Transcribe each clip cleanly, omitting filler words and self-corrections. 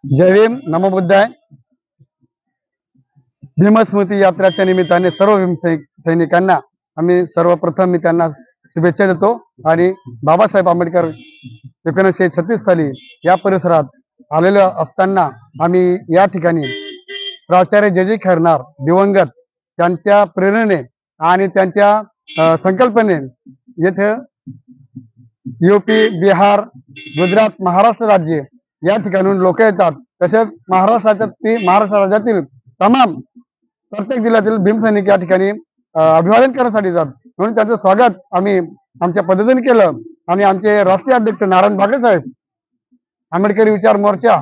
जय भीम, नमो बुद्धाय. भीमस्मृती यात्राच्या निमित्ताने सर्व भीम सैनिकांना आम्ही सर्वप्रथम मी त्यांना शुभेच्छा देतो. आणि बाबासाहेब आंबेडकर 1936 साली या परिसरात आलेलो असताना आम्ही या ठिकाणी प्राचार्य जे खैरनार दिवंगत त्यांच्या प्रेरणेने आणि त्यांच्या संकल्पने येथे यूपी, बिहार, गुजरात, महाराष्ट्र राज्य या ठिकाणून लोक येतात. तसेच महाराष्ट्र राज्यातील तमाम प्रत्येक जिल्ह्यातील भीमसैनिक या ठिकाणी अभिवादन करण्यासाठी जातात. म्हणून त्यांचं स्वागत आम्ही आमच्या पद्धतीने केलं. आणि आमचे राष्ट्रीय अध्यक्ष नारायण बागडे साहेब, आंबेडकरी विचार मोर्चा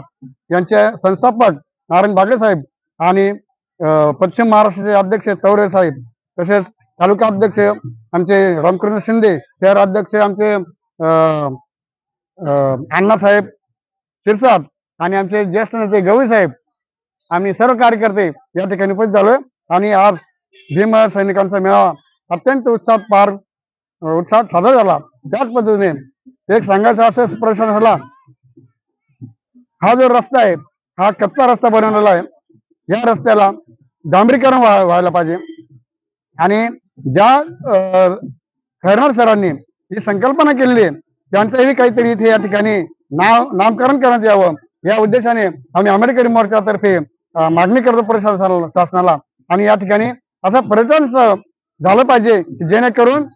यांचे संस्थापक नारायण बागडे साहेब आणि पश्चिम महाराष्ट्राचे अध्यक्ष चौरे साहेब, तसेच तालुका अध्यक्ष आमचे रामकृष्ण शिंदे, शहर अध्यक्ष आमचे अण्णासाहेब शिरसाट आणि आमचे ज्येष्ठ नेते गवळी साहेब, आम्ही सर्व कार्यकर्ते या ठिकाणी उपस्थित झालोय. आणि आज भीम सैनिकांचा मेळावा अत्यंत उत्साहात साजरा झाला. त्याच पद्धतीने एक सांगायचं असं प्रश्न झाला, हा जो रस्ता आहे हा कच्चा रस्ता बनवलेला आहे. या रस्त्याला डांबरीकरण व्हायला पाहिजे. आणि ज्या खैरनार सरांनी ही संकल्पना केलेली आहे त्यांचंही काहीतरी इथे या ठिकाणी नामकरण करण्यात यावं, या उद्देशाने आम्ही आंबेडकरी मोर्चातर्फे मागणी करतो प्रशासनाला, शासनाला. आणि या ठिकाणी असं पर्यटन झालं पाहिजे की जेणेकरून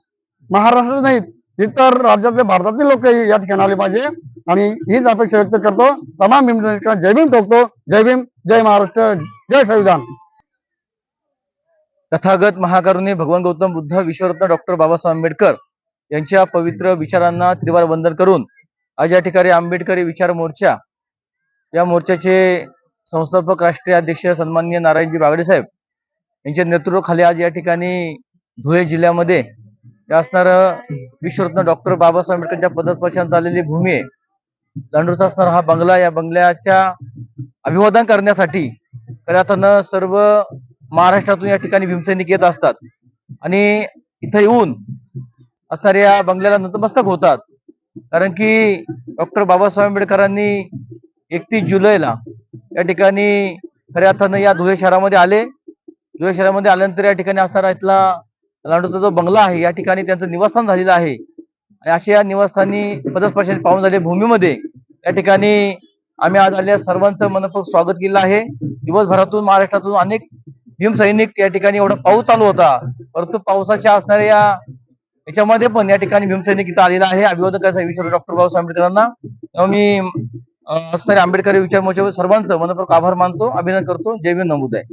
महाराष्ट्र नाहीत इतर राज्यातले भारतातील लोक या ठिकाणी आले पाहिजे. आणि हीच अपेक्षा व्यक्त करतो. तमाम भीम सैनिकांना जय भीम ठोकतो. जय भीम, जय महाराष्ट्र, जय संविधान. तथागत महाकरुणी भगवान गौतम बुद्ध, विश्वरत्न डॉक्टर बाबासाहेब आंबेडकर यांच्या पवित्र विचारांना त्रिवार वंदन करून आज या ठिकाणी आंबेडकरी विचार मोर्चा या मोर्चाचे संस्थापक राष्ट्रीय अध्यक्ष सन्माननीय नारायणजी बागडे साहेब यांच्या नेतृत्वाखाली आज या ठिकाणी धुळे जिल्ह्यामध्ये असणार विश्वरत्न डॉक्टर बाबासाहेब आंबेडकरांच्या पदस्पर्शाने चाललेली भूमी आहे, लांडूरचा असणारा हा बंगला, या बंगल्याच्या अभिवादन करण्यासाठी खऱ्या अर्थानं सर्व महाराष्ट्रातून या ठिकाणी भीमसैनिक येत असतात. आणि इथं येऊन असणाऱ्या बंगल्याला नतमस्तक होतात. कारण की डॉक्टर बाबासाहेब आंबेडकरांनी 31 जुलैला या ठिकाणी खऱ्या अर्थानं या धुळे शहरामध्ये आले. धुळे शहरामध्ये आल्यानंतर या ठिकाणी असणारा इथला लांडूचा जो बंगला आहे या ठिकाणी त्यांचं निवासस्थान झालेलं आहे. आणि अशा या निवासस्थानी पदस्पर्शाने पाहून झालेल्या भूमीमध्ये या ठिकाणी आम्ही आज आलेल्या सर्वांचं मनपूर्वक स्वागत केलं आहे. दिवसभरातून महाराष्ट्रातून अनेक भीमसैनिक या ठिकाणी, एवढा पाऊस चालू होता परंतु पावसाच्या असणाऱ्या याच्यामध्ये पण या ठिकाणी भीमसैनिक इथं आलेला आहे अभिवादन करायचं विश्व डॉक्टर बाबासाहेब आंबेडकरांना. मी असणाऱ्या आंबेडकरी विचार मोर्चावर सर्वांचं मनपूर्वक आभार मानतो, अभिनंदन करतो. जय भीम, नमो बुद्धाय.